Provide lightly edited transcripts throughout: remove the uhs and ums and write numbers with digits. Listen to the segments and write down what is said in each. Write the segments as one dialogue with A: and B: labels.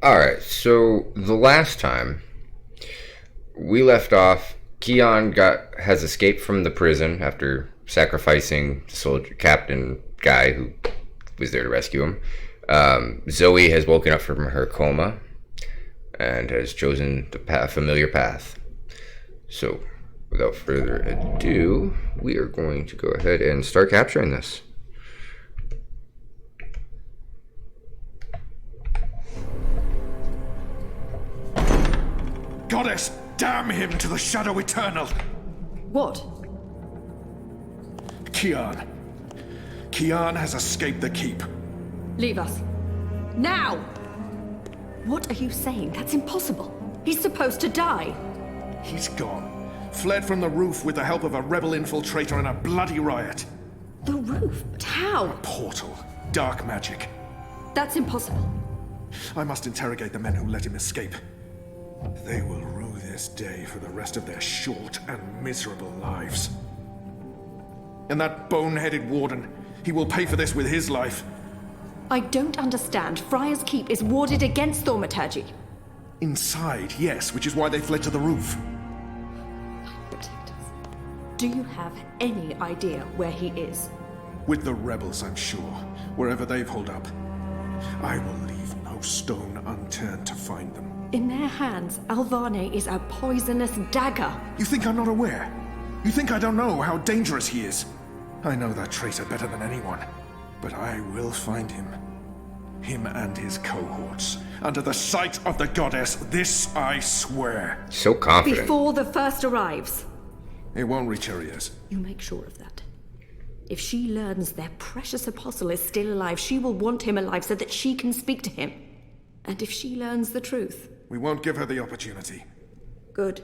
A: Alright, so the last time we left off, Keon has escaped from the prison after sacrificing the soldier captain guy who was there to rescue him. Zoe has woken up from her coma and has chosen the familiar path. So, without further ado, we are going to go ahead and start capturing this.
B: Goddess, damn him to the shadow eternal!
C: What?
B: Keon. Keon has escaped the keep.
C: Leave us. Now! What are you saying? That's impossible. He's supposed to die.
B: He's gone. Fled from the roof with the help of a rebel infiltrator in a bloody riot.
C: The roof? But how?
B: Portal. Dark magic.
C: That's impossible.
B: I must interrogate the men who let him escape. They will rue this day for the rest of their short and miserable lives. And that bone-headed warden, he will pay for this with his life.
C: I don't understand. Friar's Keep is warded against thaumaturgy.
B: Inside, yes, which is why they fled to the roof.
C: Protect us. Do you have any idea where he is?
B: With the rebels, I'm sure. Wherever they've holed up. I will leave no stone unturned to find them.
C: In their hands, Alvane is a poisonous dagger.
B: You think I'm not aware? You think I don't know how dangerous he is? I know that traitor better than anyone. But I will find him. Him and his cohorts. Under the sight of the goddess, this I swear.
A: So confident.
C: Before the first arrives.
B: It won't reach her ears.
C: You make sure of that. If she learns their precious apostle is still alive, she will want him alive so that she can speak to him. And if she learns the truth...
B: We won't give her the opportunity.
C: Good.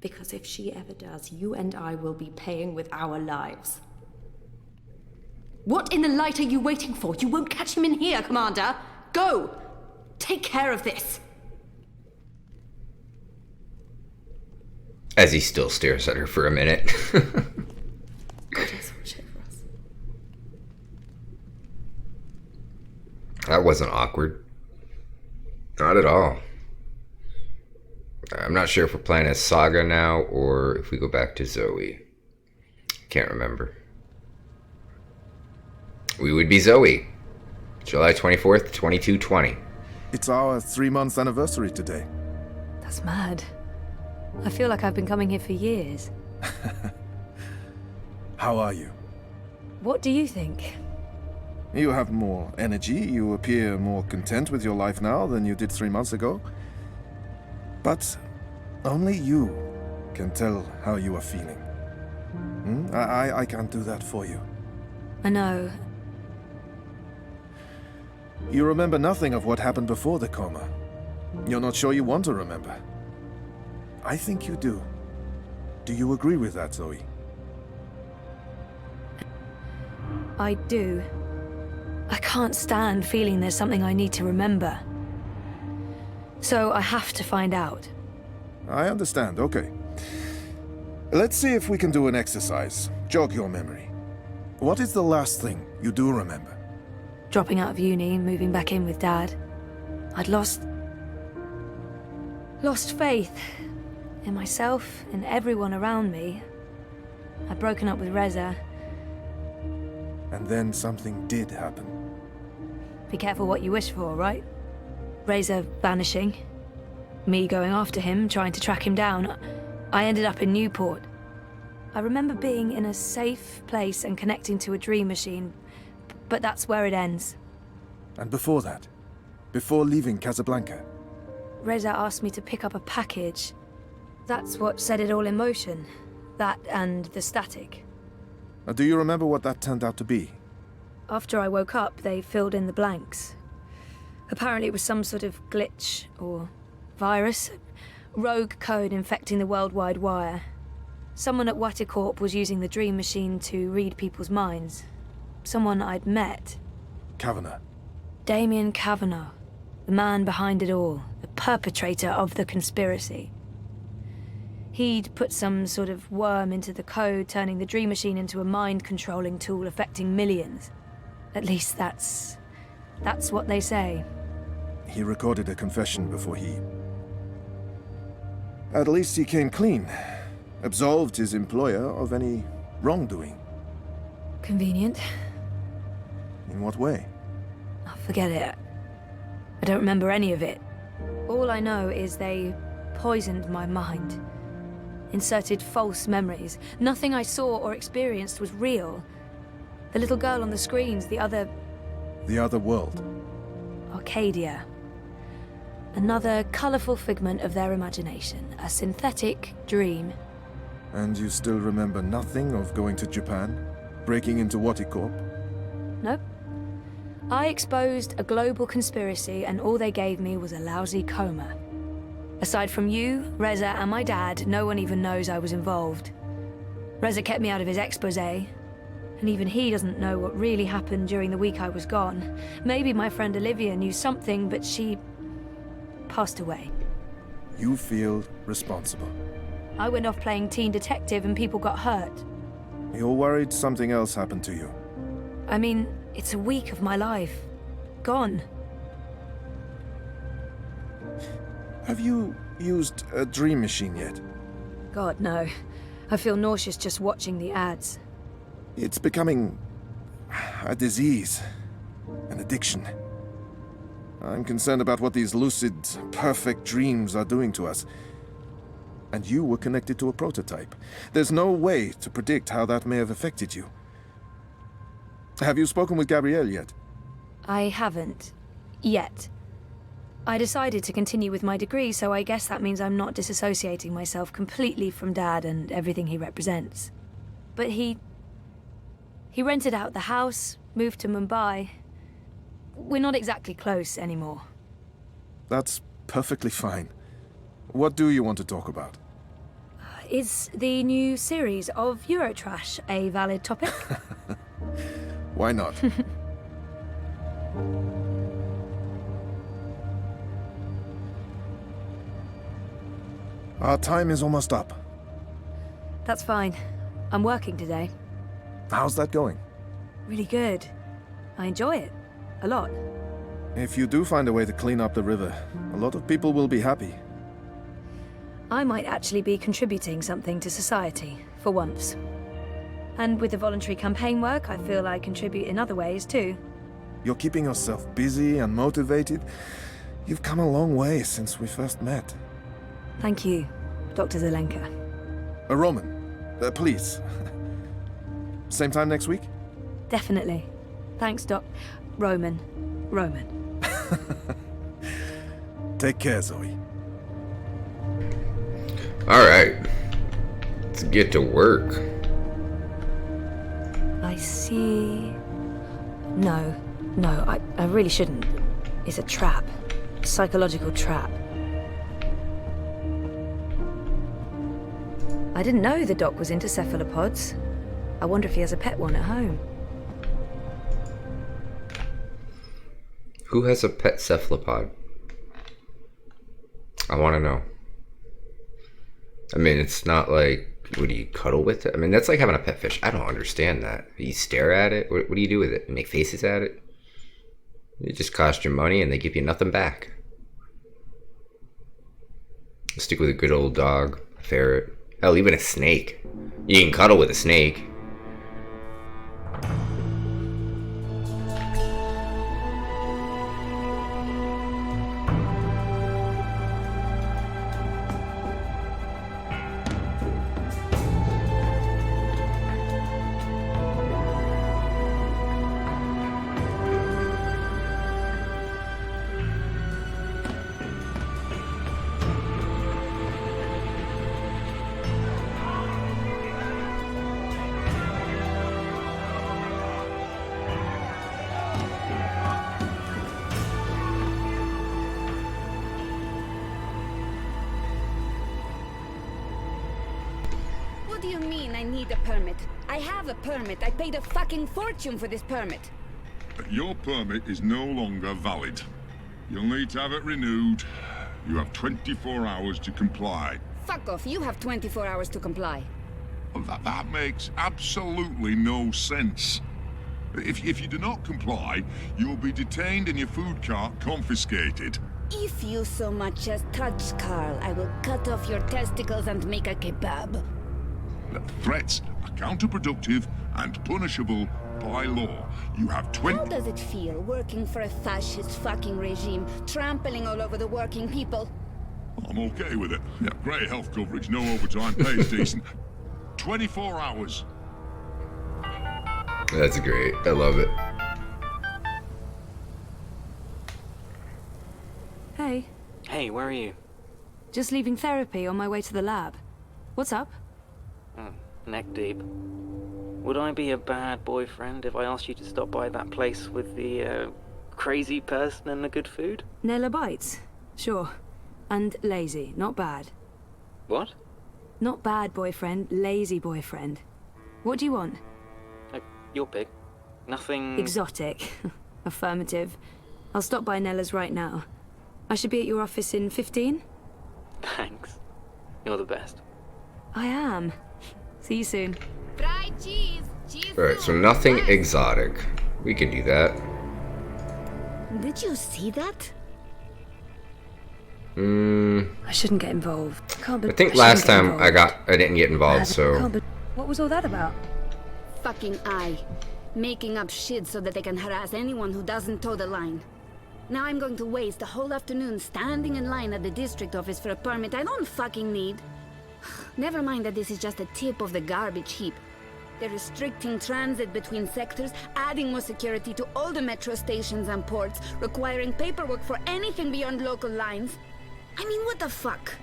C: Because if she ever does, you and I will be paying with our lives. What in the light are you waiting for? You won't catch him in here, Commander. Go! Take care of this.
A: As he still stares at her for a minute.
C: Goddess, watch over us.
A: That wasn't awkward. Not at all. I'm not sure if we're playing as Saga now or if we go back to Zoe. Can't remember. We would be Zoe. July 24th, 2220.
D: It's our 3-month anniversary today.
E: That's mad. I feel like I've been coming here for years.
D: How are you?
E: What do you think?
D: You have more energy, you appear more content with your life now than you did 3 months ago. But only you can tell how you are feeling. I can't do that for you.
E: I know.
D: You remember nothing of what happened before the coma. You're not sure you want to remember. I think you do. Do you agree with that, Zoe?
E: I do. I can't stand feeling there's something I need to remember. So I have to find out.
D: I understand, okay. Let's see if we can do an exercise. Jog your memory. What is the last thing you do remember?
E: Dropping out of uni, moving back in with Dad. I'd lost faith in myself and everyone around me. I'd broken up with Reza.
D: And then something did happen.
E: Be careful what you wish for, right? Reza vanishing. Me going after him, trying to track him down. I ended up in Newport. I remember being in a safe place and connecting to a dream machine, but that's where it ends.
D: And before that? Before leaving Casablanca?
E: Reza asked me to pick up a package. That's what set it all in motion. That and the static.
D: Do you remember what that turned out to be?
E: After I woke up, they filled in the blanks. Apparently it was some sort of glitch or virus. Rogue code infecting the worldwide wire. Someone at Waticorp was using the dream machine to read people's minds. Someone I'd met.
D: Kavanagh.
E: Damien Kavanagh. The man behind it all. The perpetrator of the conspiracy. He'd put some sort of worm into the code, turning the dream machine into a mind-controlling tool affecting millions. At least that's what they say.
D: he recorded a confession before he... At least he came clean. Absolved his employer of any wrongdoing.
E: Convenient.
D: In what way?
E: Oh, forget it. I don't remember any of it. All I know is they poisoned my mind. Inserted false memories. Nothing I saw or experienced was real. The little girl on the screens, the other...
D: The other world.
E: Arcadia. Another colourful figment of their imagination. A synthetic dream.
D: And you still remember nothing of going to Japan? Breaking into Waticorp?
E: Nope. I exposed a global conspiracy and all they gave me was a lousy coma. Aside from you, Reza and my dad, no one even knows I was involved. Reza kept me out of his exposé, and even he doesn't know what really happened during the week I was gone. Maybe my friend Olivia knew something, but she... passed away.
D: You feel responsible.
E: I went off playing teen detective and people got hurt.
D: You're worried something else happened to you.
E: I mean, it's a week of my life. Gone.
D: Have you used a dream machine yet?
E: God, no. I feel nauseous just watching the ads.
D: It's becoming a disease, an addiction. I'm concerned about what these lucid, perfect dreams are doing to us. And you were connected to a prototype. There's no way to predict how that may have affected you. Have you spoken with Gabrielle yet?
E: I haven't. Yet. I decided to continue with my degree, so I guess that means I'm not disassociating myself completely from Dad and everything he represents. But he rented out the house, moved to Mumbai. We're not exactly close anymore.
D: That's perfectly fine. What do you want to talk about?
E: Is the new series of Eurotrash a valid topic?
D: Why not? Our time is almost up.
E: That's fine. I'm working today.
D: How's that going?
E: Really good. I enjoy it. A lot.
D: If you do find a way to clean up the river, a lot of people will be happy.
E: I might actually be contributing something to society, for once. And with the voluntary campaign work, I feel I contribute in other ways too.
D: You're keeping yourself busy and motivated. You've come a long way since we first met.
E: Thank you, Dr. Zelenka.
D: Roman, please. Same time next week?
E: Definitely. Thanks, Doc. Roman.
D: Take care, Zoe.
A: Alright. Let's get to work.
E: I see... No, I really shouldn't. It's a trap. A psychological trap. I didn't know the Doc was into cephalopods. I wonder if he has a pet one at home.
A: Who has a pet cephalopod? I want to know. I mean, it's not like, what do you cuddle with it? I mean, that's like having a pet fish. I don't understand that. You stare at it? What do you do with it? You make faces at it? It just costs you money and they give you nothing back. Stick with a good old dog, a ferret. Hell, even a snake. You can cuddle with a snake.
F: What do you mean I need a permit? I have a permit. I paid a fucking fortune for this permit.
G: Your permit is no longer valid. You'll need to have it renewed. You have 24 hours to comply.
F: Fuck off. You have 24 hours to comply.
G: That makes absolutely no sense. If you do not comply, you'll be detained and your food cart confiscated.
F: If you so much as touch Carl, I will cut off your testicles and make a kebab.
G: Threats are counterproductive and punishable by law. You have
F: How does it feel working for a fascist fucking regime, trampling all over the working people?
G: I'm okay with it. Yeah, great health coverage, no overtime, pays decent. 24 hours.
A: That's great. I love it.
E: Hey,
H: Hey, where are you?
E: just leaving therapy on my way to the lab. What's up?
H: Neck deep. Would I be a bad boyfriend if I asked you to stop by that place with the, crazy person and the good food?
E: Nella bites? Sure. And lazy, not bad.
H: What?
E: Not bad boyfriend, lazy boyfriend. What do you want?
H: Your pick. Nothing...
E: Exotic. Affirmative. I'll stop by Nella's right now. I should be at your office in 15?
H: Thanks. You're the best.
E: I am. See you soon.
F: Fried cheese!
A: Alright, so nothing exotic. We could do that.
F: Did you see that?
E: I shouldn't get involved.
A: I think last time I didn't get involved, so...
E: What was all that about?
F: Fucking I. Making up shit so that they can harass anyone who doesn't toe the line. Now I'm going to waste a whole afternoon standing in line at the district office for a permit I don't fucking need. Never mind that this is just a tip of the garbage heap. They're restricting transit between sectors, adding more security to all the metro stations and ports, requiring paperwork for anything beyond local lines. I mean, what the fuck?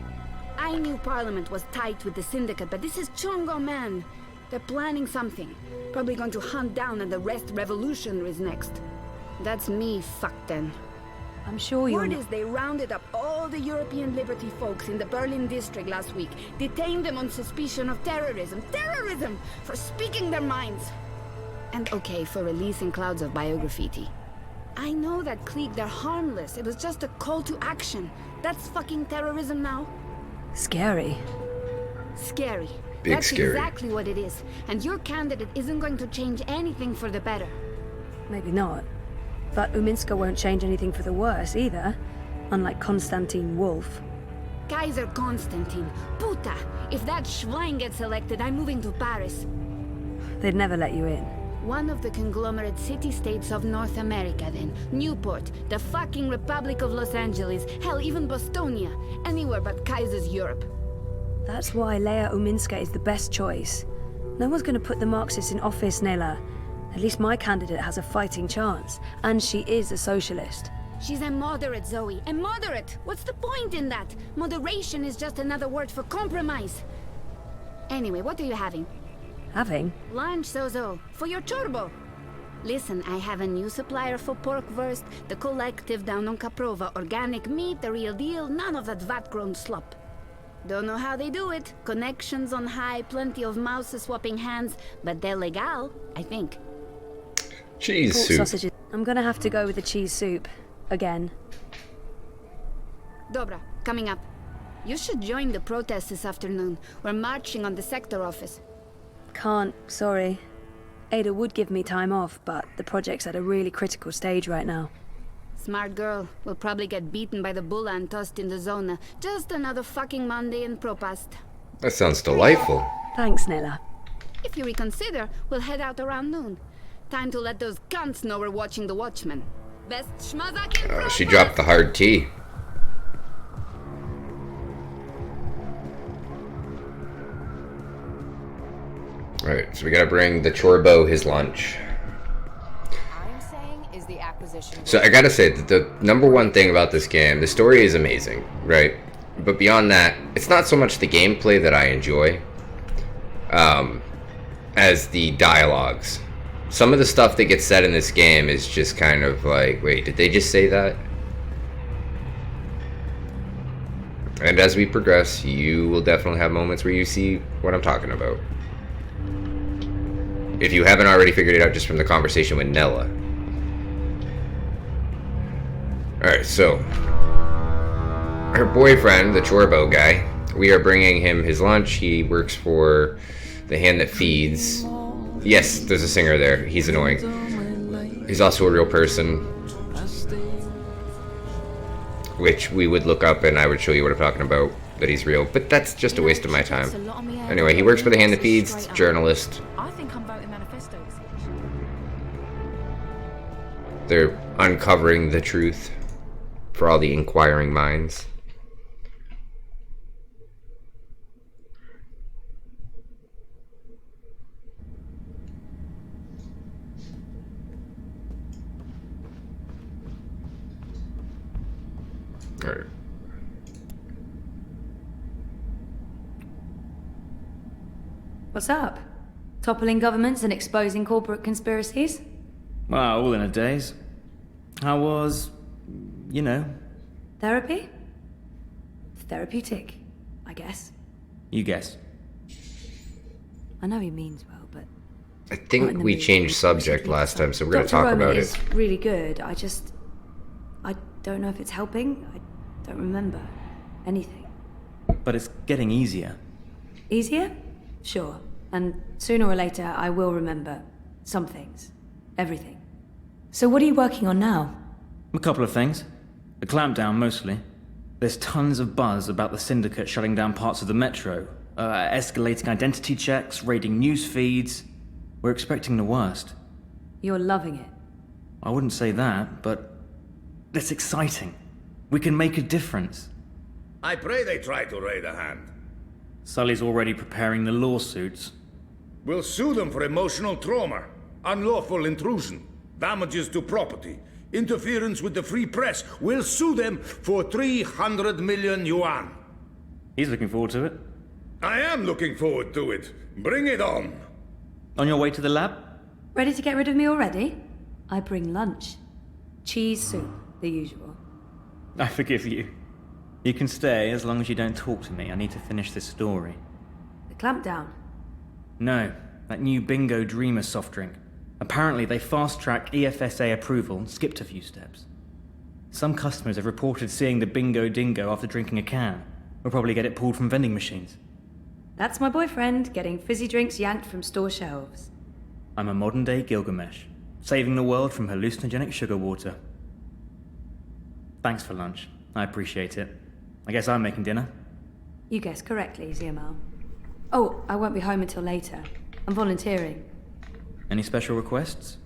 F: I knew Parliament was tight with the Syndicate, but this is Chongo, man. They're planning something. Probably going to hunt down and arrest revolutionaries next. That's me fucked then.
E: I'm sure you're
F: Word
E: not...
F: is they rounded up all the European Liberty folks in the Berlin district last week, detained them on suspicion of terrorism, for speaking their minds. And okay, for releasing clouds of biograffiti. I know that clique, they're harmless. It was just a call to action. That's fucking terrorism now.
E: Scary.
F: Scary.
A: Big
F: That's
A: scary.
F: exactly what it is. And your candidate isn't going to change anything for the better.
E: Maybe not. But Uminska won't change anything for the worse either. Unlike Konstantin Wolf.
F: Kaiser Constantine. Puta! If that Schwein gets elected, I'm moving to Paris.
E: They'd never let you in.
F: One of the conglomerate city-states of North America, then. Newport, the fucking Republic of Los Angeles, hell, even Bostonia. Anywhere but Kaiser's Europe.
E: That's why Leia Uminska is the best choice. No one's gonna put the Marxists in office, Nella. At least my candidate has a fighting chance. And she is a socialist.
F: She's a moderate, Zoe. A moderate! What's the point in that? Moderation is just another word for compromise. Anyway, what are you having?
E: Having?
F: Lunch, Zozo. For your chorbo. Listen, I have a new supplier for pork wurst, the collective down on Caprova. Organic meat, the real deal, none of that vat-grown slop. Don't know how they do it. Connections on high, plenty of mouse-swapping hands, but they're legal, I think.
A: Cheese
E: Pork
A: soup.
E: sausages. I'm gonna have to go with the cheese soup. Again.
F: Dobra, coming up. You should join the protest this afternoon. We're marching on the sector office.
E: Can't, sorry. Ada would give me time off, but the project's at a really critical stage right now.
F: Smart girl. Will probably get beaten by the bulla and tossed in the zona. Just another fucking Monday in Propast.
A: That sounds delightful.
E: Thanks, Nella.
F: If you reconsider, we'll head out around noon. Time to let those cunts know we're watching the Watchmen. Best schmazak in
A: Oh, she
F: Propast!
A: dropped the hard T. Alright, so we gotta bring the Chorbo his lunch.
I: I'm saying is the acquisition.
A: So I gotta say that the number one thing about this game, the story is amazing, right? But beyond that, it's not so much the gameplay that I enjoy, as the dialogues. Some of the stuff that gets said in this game is just kind of like, wait, did they just say that? And as we progress, you will definitely have moments where you see what I'm talking about. If you haven't already figured it out just from the conversation with Nella. Alright, so her boyfriend, the Chorbo guy, we are bringing him his lunch. He works for the hand that feeds. Yes, there's a singer there. He's annoying. He's also a real person, which we would look up and I would show you what I'm talking about, that he's real, but that's just a waste of my time. Anyway, he works for the Hand that Feeds, journalist.
I: I think I'm voting manifesto this year.
A: They're uncovering the truth for all the inquiring minds. Alright.
E: What's up? Toppling governments and exposing corporate conspiracies?
J: Well, all in a daze. How was, you know?
E: Therapy? Therapeutic, I guess.
J: You guess.
E: I know he means well, but...
A: I think we changed subject last time, so we're going to talk about it.
E: It's really good. I don't know if it's helping. I don't remember anything.
J: But it's getting easier.
E: Easier? Sure. And sooner or later, I will remember some things. Everything. So what are you working on now?
J: A couple of things. The clampdown, mostly. There's tons of buzz about the Syndicate shutting down parts of the metro, escalating identity checks, raiding news feeds. We're expecting the worst.
E: You're loving it.
J: I wouldn't say that, but it's exciting. We can make a difference.
K: I pray they try to raid a hand.
J: Sully's already preparing the lawsuits.
K: We'll sue them for emotional trauma, unlawful intrusion, damages to property, interference with the free press. We'll sue them for 300 million yuan.
J: He's looking forward to it.
K: I am looking forward to it. Bring it on.
J: On your way to the lab?
E: Ready to get rid of me already? I bring lunch. Cheese soup, the usual.
J: I forgive you. You can stay as long as you don't talk to me. I need to finish this story.
E: The clampdown?
J: No, that new Bingo Dreamer soft drink. Apparently they fast-tracked EFSA approval and skipped a few steps. Some customers have reported seeing the Bingo Dingo after drinking a can. We'll probably get it pulled from vending machines.
E: That's my boyfriend, getting fizzy drinks yanked from store shelves.
J: I'm a modern-day Gilgamesh, saving the world from hallucinogenic sugar water. Thanks for lunch. I appreciate it. I guess I'm making dinner.
E: You guessed correctly, Ziamal. Oh, I won't be home until later. I'm volunteering.
J: Any special requests?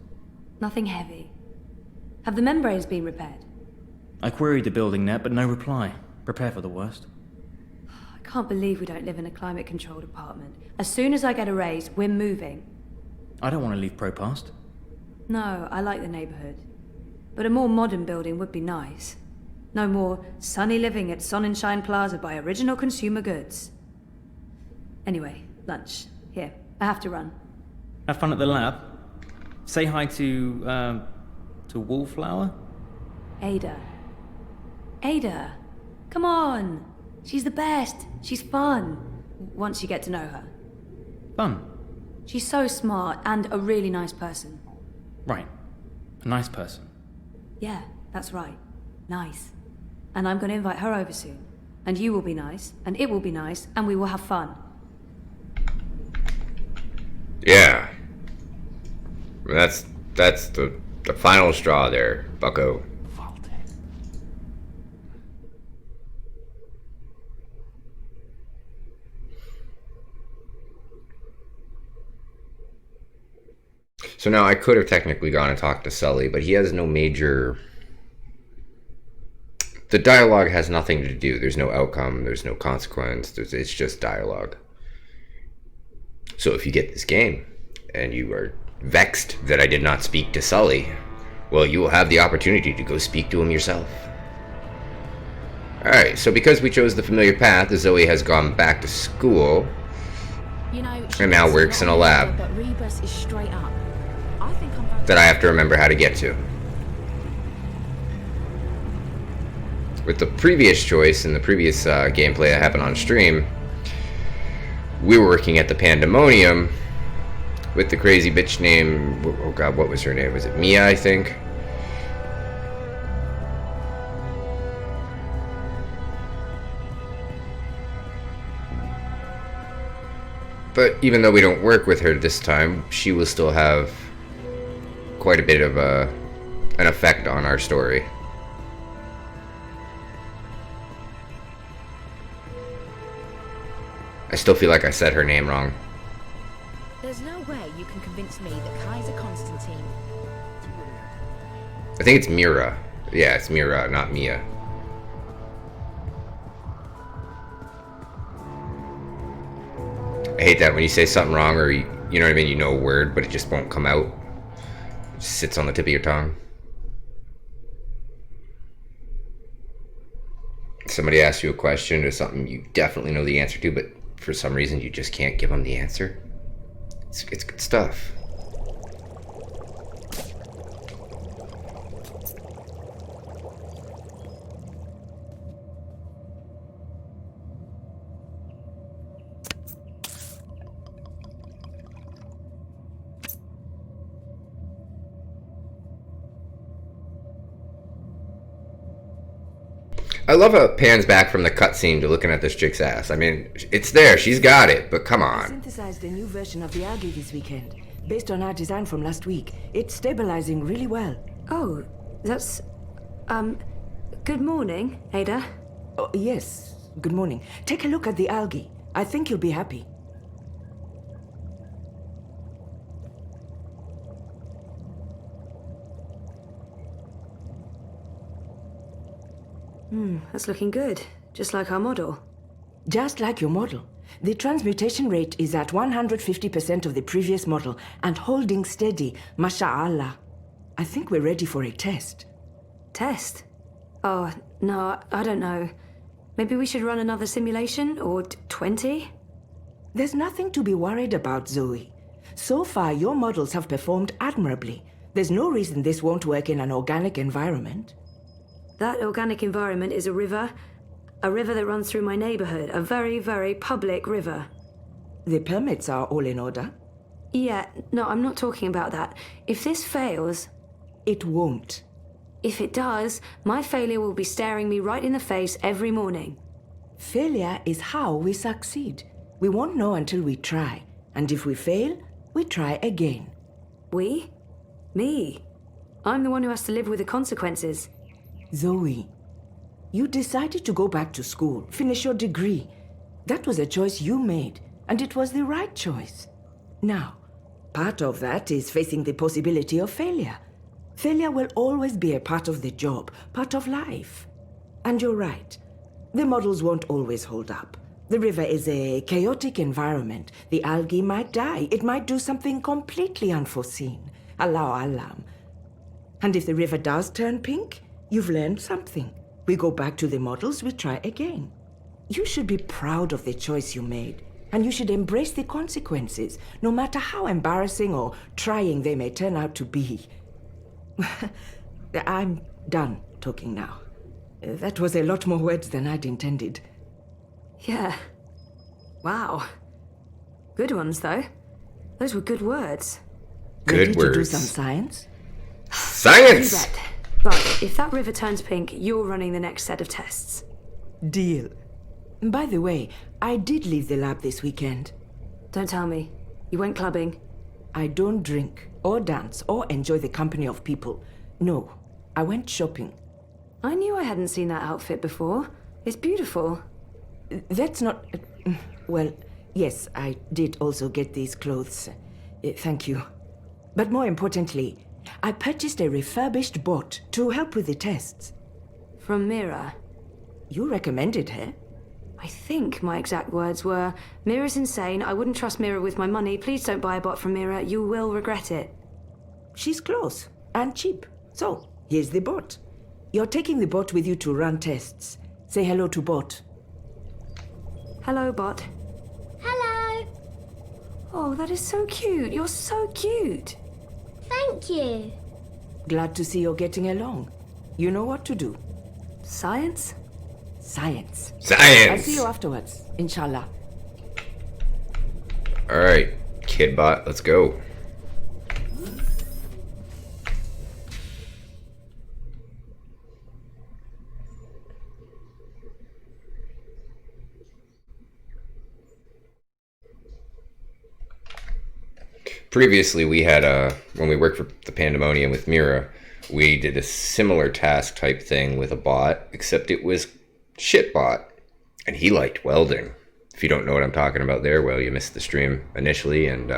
E: Nothing heavy. Have the membranes been repaired?
J: I queried the building net, but no reply. Prepare for the worst.
E: I can't believe we don't live in a climate-controlled apartment. As soon as I get a raise, we're moving.
J: I don't want to leave Propast.
E: No, I like the neighborhood. But a more modern building would be nice. No more sunny living at Sonnenschein Plaza by Original Consumer Goods. Anyway, lunch. Here, I have to run.
J: Have fun at the lab. Say hi to Wallflower?
E: Ada. Ada! Come on! She's the best! She's fun! Once you get to know her.
J: Fun.
E: She's so smart and a really nice person.
J: Right. A nice person.
E: Yeah, that's right. Nice. And I'm going to invite her over soon. And you will be nice, and it will be nice, and we will have fun.
A: Yeah. That's the final straw there, bucko. So now I could have technically gone and talked to Sully, but he has no major... The dialogue has nothing to do. There's no outcome, there's no consequence, it's just dialogue. So if you get this game, and you are vexed that I did not speak to Sully, well, you will have the opportunity to go speak to him yourself. Alright, so because we chose the familiar path, Zoe has gone back to school,
I: You know,
A: and now works in a lab
I: but Rebus is straight up.
A: that I have to remember how to get to. With the previous choice and the previous gameplay that happened on stream, we were working at the Pandemonium with the crazy bitch named... Oh god, what was her name? Was it Mia, I think? But even though we don't work with her this time, she will still have quite a bit of an effect on our story. I still feel like I said her name wrong.
I: There's no way you can convince me that Kaiser Constantine...
A: I think it's Mira. Yeah, it's Mira, not Mia. I hate that when you say something wrong, or you know what I mean, you know a word, but it just won't come out. It just sits on the tip of your tongue. Somebody asks you a question or something you definitely know the answer to, but for some reason you just can't give them the answer. It's good stuff. I love how it pans back from the cutscene to looking at this chick's ass. I mean, it's there, she's got it, but come
L: I
A: on.
L: synthesized a new version of the algae this weekend, based on our design from last week. It's stabilizing really well.
C: Oh, that's... Good morning, Ada.
L: Oh, yes. Good morning. Take a look at the algae. I think you'll be happy.
C: That's looking good. Just like our model.
L: Just like your model. The transmutation rate is at 150% of the previous model and holding steady, masha'Allah. I think we're ready for a test.
C: Test? Oh, no, I don't know. Maybe we should run another simulation, or 20?
L: There's nothing to be worried about, Zoe. So far, your models have performed admirably. There's no reason this won't work in an organic environment.
C: That organic environment is a river that runs through my neighborhood, a very, very public river.
L: The permits are all in order?
C: Yeah, no, I'm not talking about that. If this fails...
L: It won't.
C: If it does, my failure will be staring me right in the face every morning.
L: Failure is how we succeed. We won't know until we try. And if we fail, we try again.
C: We? Me? I'm the one who has to live with the consequences.
L: Zoe, you decided to go back to school, finish your degree. That was a choice you made, and it was the right choice. Now, part of that is facing the possibility of failure. Failure will always be a part of the job, part of life. And you're right. The models won't always hold up. The river is a chaotic environment. The algae might die. It might do something completely unforeseen. Allahu Alam. And if the river does turn pink, you've learned something. We go back to the models, we try again. You should be proud of the choice you made, and you should embrace the consequences, no matter how embarrassing or trying they may turn out to be. I'm done talking now. That was a lot more words than I'd intended.
C: Yeah. Wow. Good ones, though. Those were good words.
A: Good
L: Ready
A: words.
L: to do some science?
A: Science!
C: You bet. But if that river turns pink, you're running the next set of tests.
L: Deal. By the way, I did leave the lab this weekend.
C: Don't tell me. You went clubbing.
L: I don't drink, or dance, or enjoy the company of people. No, I went shopping.
C: I knew I hadn't seen that outfit before. It's beautiful.
L: That's not... Well, yes, I did also get these clothes. Thank you. But more importantly, I purchased a refurbished bot to help with the tests.
C: From Mira.
L: You recommended her?
C: I think my exact words were, Mira's insane, I wouldn't trust Mira with my money, please don't buy a bot from Mira, you will regret it.
L: She's close and cheap. So, here's the bot. You're taking the bot with you to run tests. Say hello to bot.
C: Hello, bot.
M: Hello.
C: Oh, that is so cute. You're so cute.
M: Thank you.
L: Glad to see you're getting along. You know what to do.
C: Science?
L: Science.
A: Science!
L: I'll see you afterwards, inshallah.
A: Alright, Kidbot, let's go. previously we had when we worked for the Pandemonium with Mira, we did a similar task type thing with a bot, except it was shitbot, and he liked welding. If you don't know what I'm talking about there, well, you missed the stream initially, and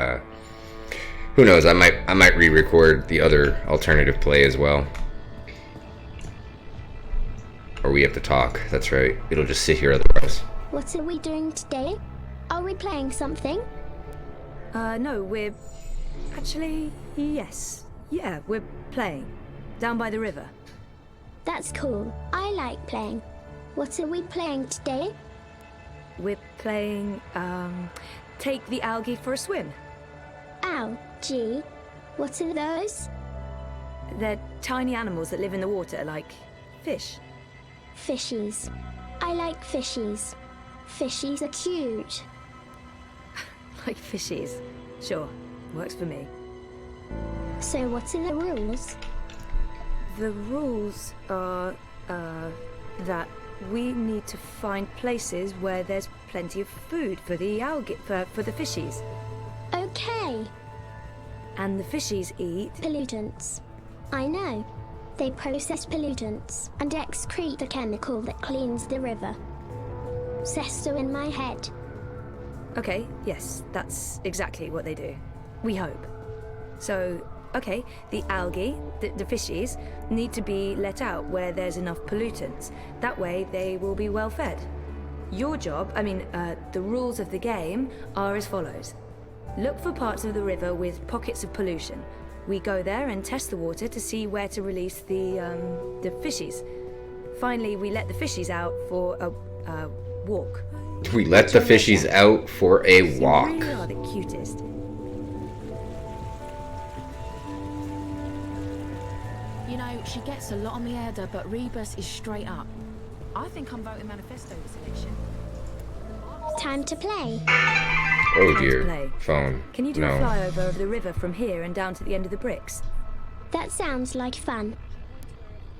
A: who knows, I might re-record the other alternative play as well. Or we have to talk, that's right. It'll just sit here otherwise.
M: What are we doing today? Are we playing something?
E: No, we're... Actually, yes. Yeah, we're playing. Down by the river.
M: That's cool. I like playing. What are we playing today?
E: We're playing, take the algae for a swim.
M: Ow, gee. What are those?
E: They're tiny animals that live in the water, like fish.
M: Fishies. I like fishies. Fishies are cute.
E: Like fishies. Sure, works for me.
M: So what are the rules?
E: The rules are, that we need to find places where there's plenty of food for the algae, for the fishies.
M: Okay.
E: And the fishies eat...
M: Pollutants. I know. They process pollutants and excrete the chemical that cleans the river. Says so in my head.
E: Okay, yes, that's exactly what they do. We hope. So, okay, the algae, the fishies, need to be let out where there's enough pollutants. That way they will be well fed. Your job, the rules of the game are as follows. Look for parts of the river with pockets of pollution. We go there and test the water to see where to release the fishies. Finally, we let the fishies out for a walk.
A: We let the fishies out for a walk.
E: They really are the cutest.
I: You know, she gets a lot on the Erda, but Rebus is straight up. I think I'm voting Manifesto this election.
M: Time to play.
A: Oh dear. Phone.
E: Can you do a flyover of the river from here and down to the end of the bricks?
M: That sounds like fun.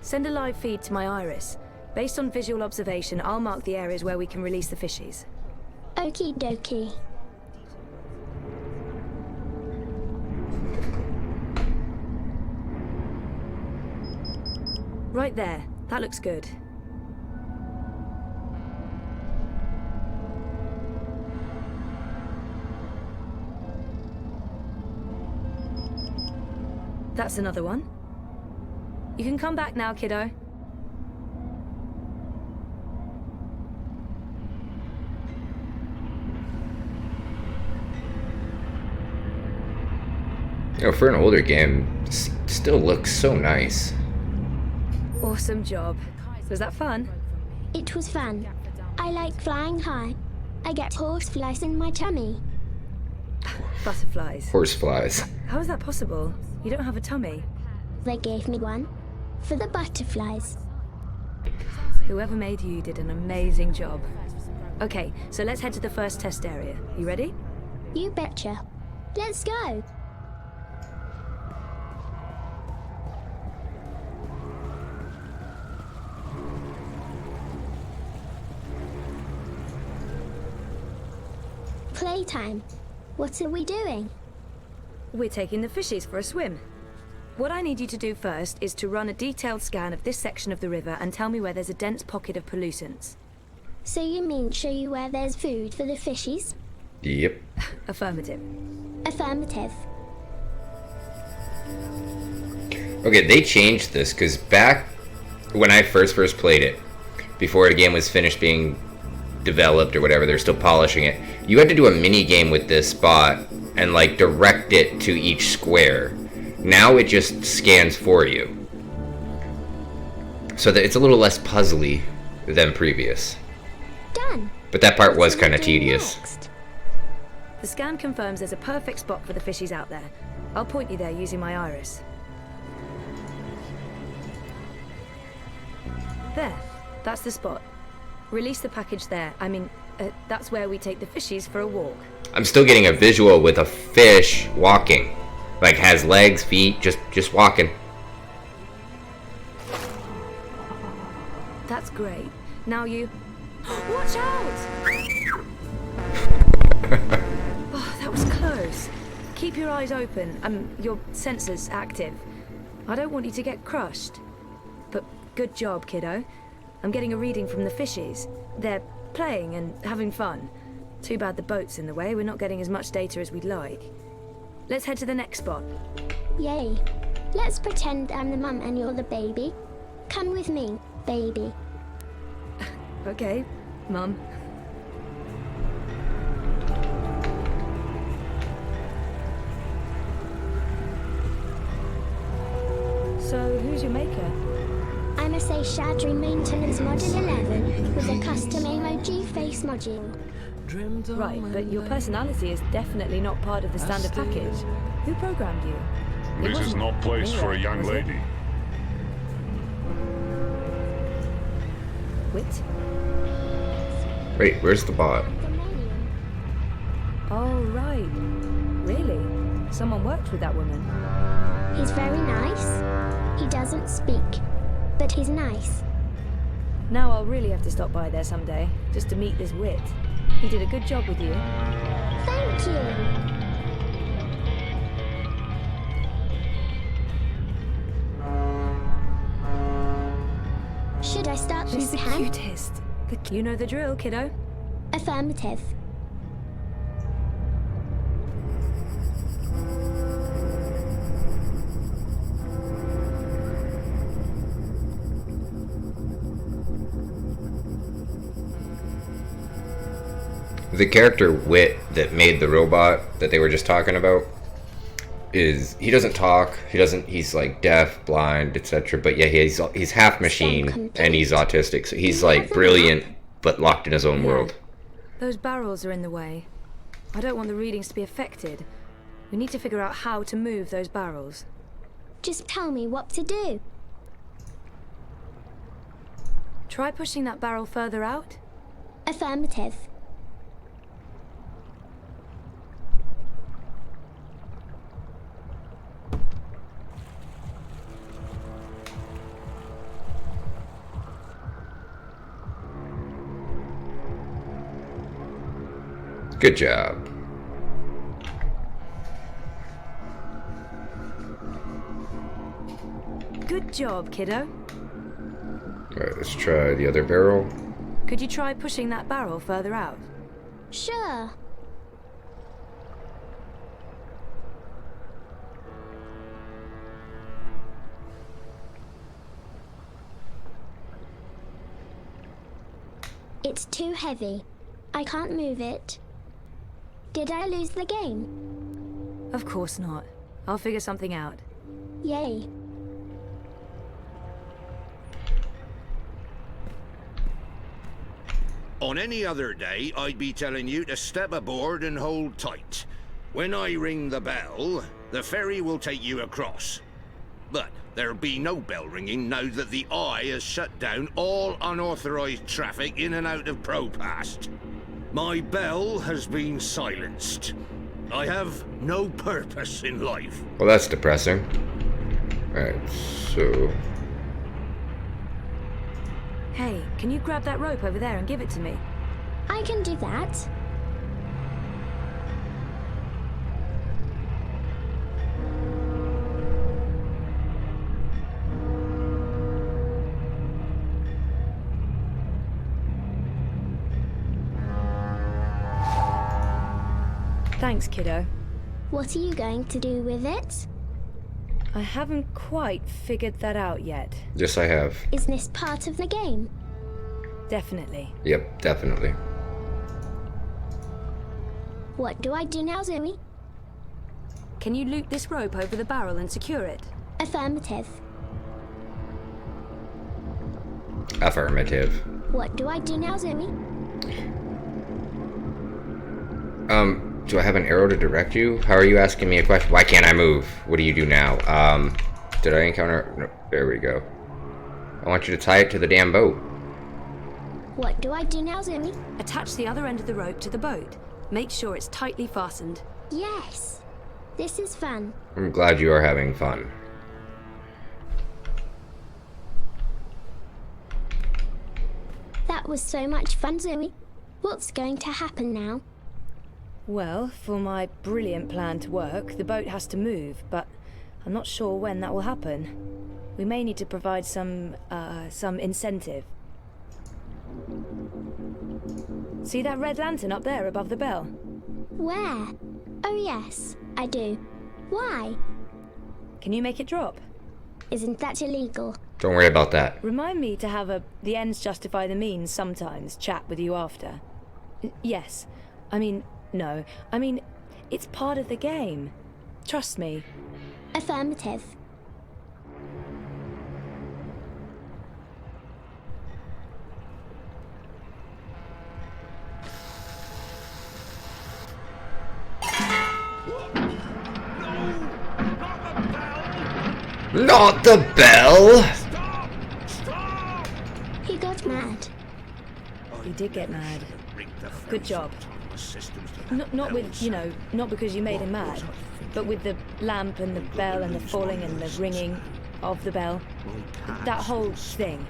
E: Send a live feed to my iris. Based on visual observation, I'll mark the areas where we can release the fishies.
M: Okie dokie.
E: Right there. That looks good. That's another one. You can come back now, kiddo.
A: You know, for an older game, this still looks so nice.
E: Awesome job. Was that fun?
M: It was fun. I like flying high. I get horseflies in my tummy.
E: Butterflies.
A: Horseflies.
E: How is that possible? You don't have a tummy.
M: They gave me one. For the butterflies.
E: Whoever made you did an amazing job. Okay, so let's head to the first test area. You ready?
M: You betcha. Let's go. Playtime. What are we doing?
E: We're taking the fishies for a swim. What I need you to do first is to run a detailed scan of this section of the river and tell me where there's a dense pocket of pollutants.
M: So you mean show you where there's food for the fishies?
A: Yep.
E: Affirmative.
M: Affirmative.
A: Okay, they changed this because back when I first played it, before the game was finished being developed or whatever, they're still polishing it, you had to do a mini game with this spot and like direct it to each square. Now it just scans for you, so that it's a little less puzzly than previous.
M: Done.
A: But that part was kind of tedious.
E: The scan confirms there's a perfect spot for the fishies out there. I'll point you there using my iris. There, that's the spot. Release the package there. That's where we take the fishies for a walk.
A: I'm still getting a visual with a fish walking. Like, has legs, feet, just walking.
E: That's great. Now you... Watch out! Oh, that was close. Keep your eyes open and your sensors active. I don't want you to get crushed. But good job, kiddo. I'm getting a reading from the fishies. They're playing and having fun. Too bad the boat's in the way. We're not getting as much data as we'd like. Let's head to the next spot.
M: Yay. Let's pretend I'm the mum and you're the baby. Come with me, baby.
E: Okay, Mum. So, who's your maker?
M: I'm a Seishadri Maintenance Module 11 with a custom emoji face module.
E: Right, but your personality is definitely not part of the standard package. Who programmed you?
G: This is not place for a young lady.
E: Wit?
A: Wait, where's the bot?
E: Oh, right. Really? Someone worked with that woman.
M: He's very nice. He doesn't speak, but he's nice.
E: Now I'll really have to stop by there someday, just to meet this Wit. He did a good job with you.
M: Thank you. Should I start
E: She's
M: this
E: the
M: time?
E: cutest. You know the drill, kiddo.
M: Affirmative.
A: The character Wit that made the robot that they were just talking about he doesn't talk, he's like deaf, blind, etc. But yeah, he's half machine and he's autistic, so he's like brilliant but locked in his own world.
E: Those barrels are in the way. I don't want the readings to be affected. We need to figure out how to move those barrels.
M: Just tell me what to do.
E: Try pushing that barrel further out.
M: Affirmative.
A: Good job.
E: Good job, kiddo.
A: Alright, let's try the other barrel.
E: Could you try pushing that barrel further out?
M: Sure. It's too heavy. I can't move it. Did I lose the game?
E: Of course not. I'll figure something out.
M: Yay.
K: On any other day, I'd be telling you to step aboard and hold tight. When I ring the bell, the ferry will take you across. But there'll be no bell ringing now that the Eye has shut down all unauthorized traffic in and out of Propast. My bell has been silenced. I have no purpose in life.
A: Well, that's depressing. Alright, so...
E: Hey, can you grab that rope over there and give it to me?
M: I can do that.
E: Thanks, kiddo.
M: What are you going to do with it?
E: I haven't quite figured that out yet.
A: Yes, I have.
M: Is this part of the game?
E: Definitely.
A: Yep, definitely.
M: What do I do now, Zoe?
E: Can you loop this rope over the barrel and secure it?
M: Affirmative.
A: Affirmative.
M: What do I do now, Zoe?
A: Do I have an arrow to direct you? How are you asking me a question? Why can't I move? What do you do now? Did I encounter... No, there we go. I want you to tie it to the damn boat.
M: What do I do now, Zoe?
E: Attach the other end of the rope to the boat. Make sure it's tightly fastened.
M: Yes. This is fun.
A: I'm glad you are having fun.
M: That was so much fun, Zoe. What's going to happen now?
E: Well, for my brilliant plan to work, the boat has to move, but I'm not sure when that will happen. We may need to provide some incentive. See that red lantern up there above the bell?
M: Where? Oh yes, I do. Why?
E: Can you make it drop?
M: Isn't that illegal?
A: Don't worry about that.
E: Remind me to have a the ends justify the means sometimes chat with you after. Yes. No. It's part of the game. Trust me.
M: Affirmative.
A: Not the bell!
M: He got mad.
E: He did get mad. Good job. Not with, not because you made him mad, but with the lamp and the bell and the falling and the ringing of the bell. That whole thing.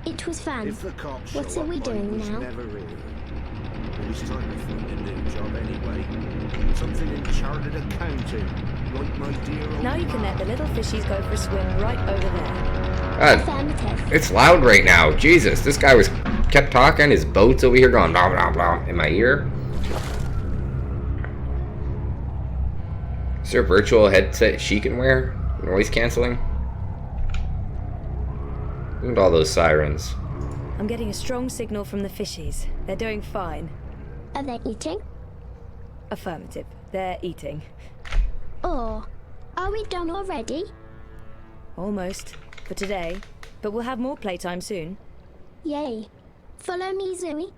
M: It was fun. What are we doing now?
K: It's time to find a new job anyway. Something in chartered accounting, like my dear old
E: Now you can let the little fishies go for a swim right over there.
M: Affirmative.
A: It's loud right now. Jesus, this guy kept talking. His boat's over here going blah blah blah in my ear. Is there a virtual headset she can wear? Noise canceling? Look at all those sirens.
E: I'm getting a strong signal from the fishies. They're doing fine.
M: Are they eating?
E: Affirmative. They're eating.
M: Or are we done already?
E: Almost. For today. But we'll have more playtime soon.
M: Yay. Follow me, Zoe.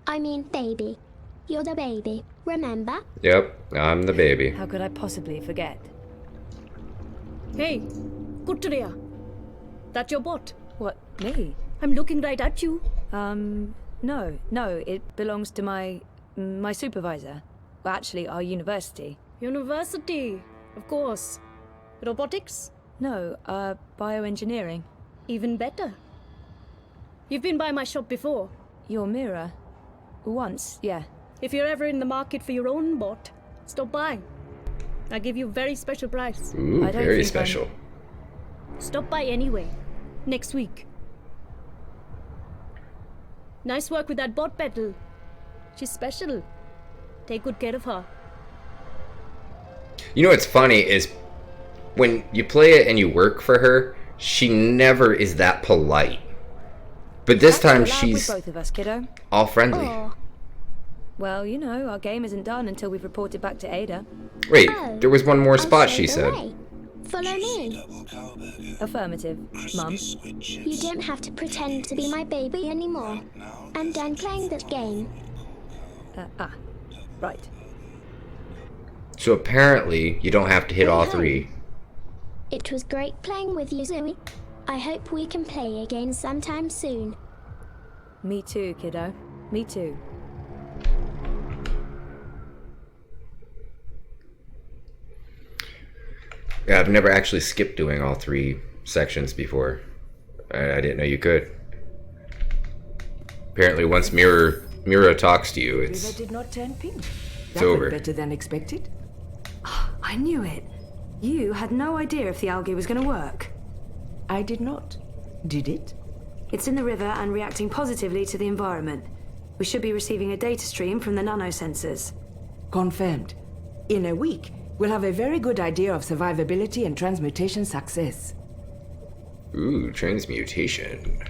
M: I mean baby. You're the baby, remember?
A: Yep, I'm the baby.
E: How could I possibly forget?
N: Hey, Kutriya. That your bot?
E: What, me?
N: I'm looking right at you.
E: No, it belongs to my supervisor. Well, actually, our university.
N: University, of course. Robotics?
E: No, bioengineering.
N: Even better. You've been by my shop before.
E: Your mirror? Once, yeah.
N: If you're ever in the market for your own bot, stop by. I'll give you a very special price.
A: Ooh, very special.
N: Stop by anyway. Next week. Nice work with that bot petal. She's special. Take good care of her.
A: You know what's funny is when you play it and you work for her, she never is that polite. But this time she's
E: with both of us, kiddo.
A: all friendly.
M: Oh.
E: Well, our game isn't done until we've reported back to Ada.
A: Wait, there was one more
M: I'll
A: spot
M: show
A: she
M: the
A: said.
M: way. Follow me.
E: Affirmative, Mum.
M: You don't have to pretend to be my baby anymore. I'm done playing that game.
E: Right.
A: So apparently you don't have to hit all
M: Hey.
A: three.
M: It was great playing with you, Zoe. I hope we can play again sometime soon.
E: Me too, kiddo. Me too.
A: Yeah, I've never actually skipped doing all three sections before. I didn't know you could. Apparently once Mira talks to you,
L: River did not turn pink.
A: it's
L: That
A: over.
L: went better than expected.
C: I knew it. You had no idea if the algae was going to work.
L: I did not. Did it?
C: It's in the river and reacting positively to the environment. We should be receiving a data stream from the nanosensors.
L: Confirmed. In a week, we'll have a very good idea of survivability and transmutation success.
A: Ooh, transmutation.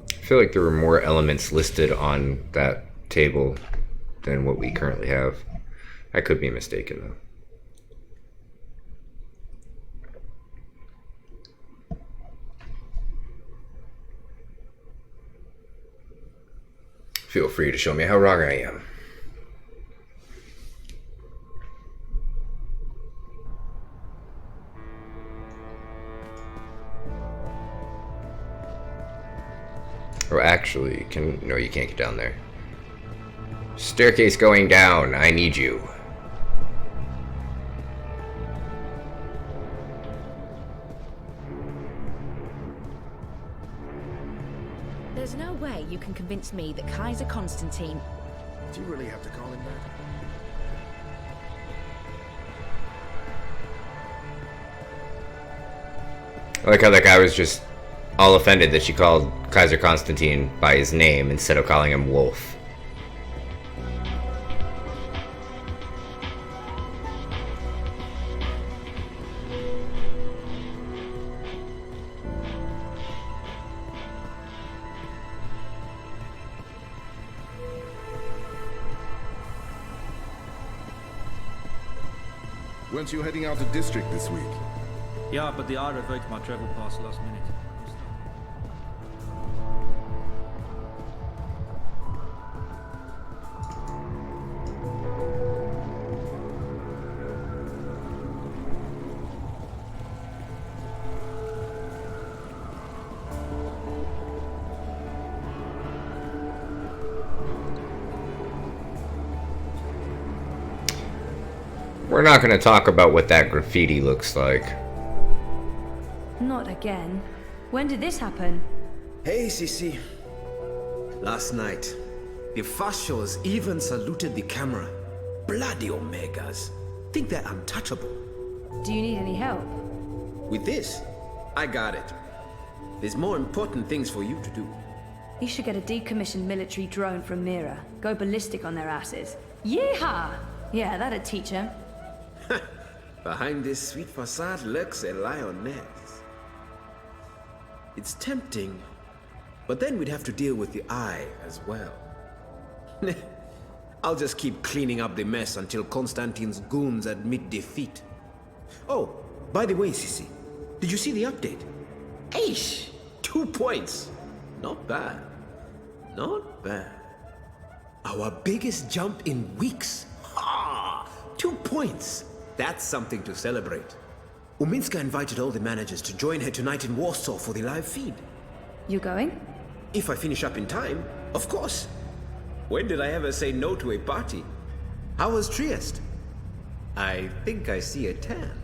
A: I feel like there were more elements listed on that table than what we currently have. I could be mistaken though. Feel free to show me how wrong I am. Or actually, no, you can't get down there. Staircase going down, I need you.
I: There's no way you can convince me that Kaiser Constantine...
D: Do you really have to call him that?
A: I like how that guy was just all offended that she called Kaiser Constantine by his name instead of calling him Wolf.
D: Weren't you heading out to district this week?
J: Yeah, but the I revoked my travel pass last minute.
A: We're not going to talk about what that graffiti looks like.
E: Not again. When did this happen?
O: Hey, Sissy. Last night, the fascios even saluted the camera. Bloody Omegas. Think they're untouchable.
E: Do you need any help?
O: With this, I got it. There's more important things for you to do.
E: You should get a decommissioned military drone from Mira. Go ballistic on their asses. Yeehaw! Yeah, that'd teach them.
O: Behind this sweet facade lurks a lioness. It's tempting, but then we'd have to deal with the eye as well. I'll just keep cleaning up the mess until Constantine's goons admit defeat. Oh, by the way, Sissy, did you see the update? Aish! 2 points! Not bad. Not bad. Our biggest jump in weeks. Ha! 2 points! That's something to celebrate. Uminska invited all the managers to join her tonight in Warsaw for the live feed.
E: You going?
O: If I finish up in time, of course. When did I ever say no to a party? How was Trieste? I think I see a tan.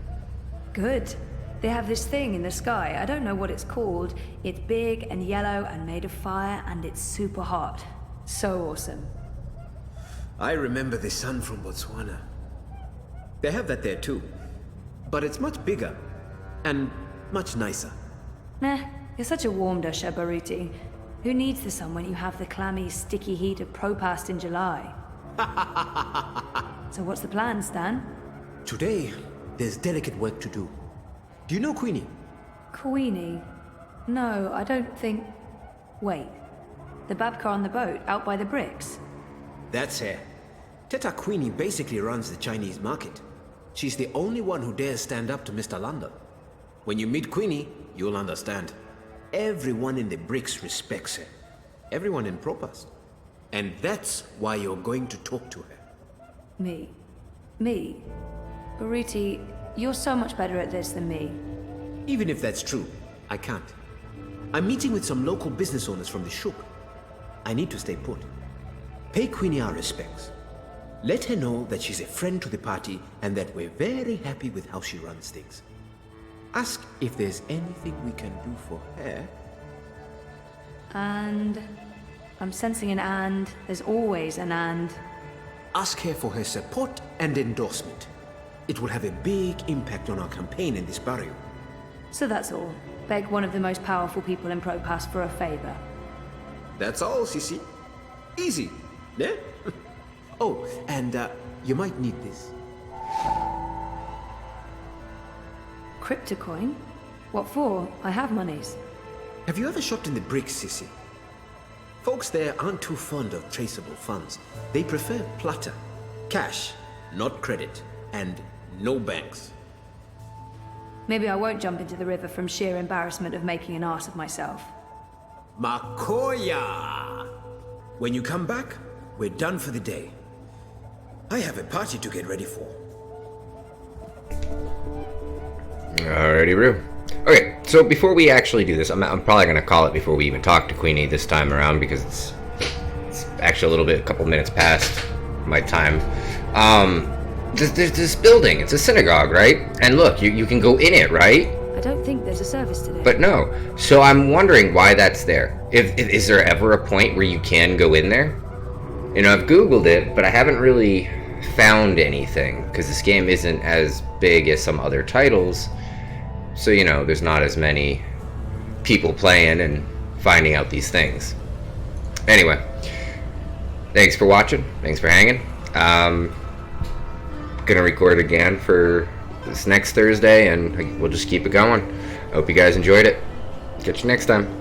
E: Good. They have this thing in the sky. I don't know what it's called. It's big and yellow and made of fire, and it's super hot. So awesome.
O: I remember the sun from Botswana. They have that there too. But it's much bigger. And much nicer.
E: Nah, you're such a warm dusher, Baruti. Who needs the sun when you have the clammy, sticky heat of Propast in July? So what's the plan, Stan?
O: Today, there's delicate work to do. Do you know Queenie?
E: Queenie? No, I don't think... Wait. The Babka on the boat, out by the bricks?
O: That's her. Teta Queenie basically runs the Chinese market. She's the only one who dares stand up to Mr. London. When you meet Queenie, you'll understand. Everyone in the bricks respects her. Everyone in Propast. And that's why you're going to talk to her.
E: Me? Baruti, you're so much better at this than me.
O: Even if that's true, I can't. I'm meeting with some local business owners from the Shuk. I need to stay put. Pay Queenie our respects. Let her know that she's a friend to the party and that we're very happy with how she runs things. Ask if there's anything we can do for her.
E: And... I'm sensing an and. There's always an and.
O: Ask her for her support and endorsement. It will have a big impact on our campaign in this barrio.
E: So that's all. Beg one of the most powerful people in Propast for a favor.
O: That's all, Sissy. Easy, yeah? Oh, and you might need this.
E: Cryptocoin? What for? I have monies.
O: Have you ever shopped in the bricks, Sissy? Folks there aren't too fond of traceable funds. They prefer plata. Cash, not credit. And no banks.
E: Maybe I won't jump into the river from sheer embarrassment of making an ass of myself.
O: Makoya! When you come back, we're done for the day. I have a party to get ready for.
A: Alrighty, Roo. Okay, so before we actually do this, I'm probably going to call it before we even talk to Queenie this time around, because it's actually a couple minutes past my time. There's this building. It's a synagogue, right? And look, you can go in it, right?
E: I don't think there's a service today.
A: But no. So I'm wondering why that's there. Is there ever a point where you can go in there? You know, I've Googled it, but I haven't really found anything, because this game isn't as big as some other titles. So, you know, there's not as many people playing and finding out these things. Anyway, thanks for watching. Thanks for hanging. Gonna record again for this next Thursday, and we'll just keep it going. Hope you guys enjoyed it. Catch you next time.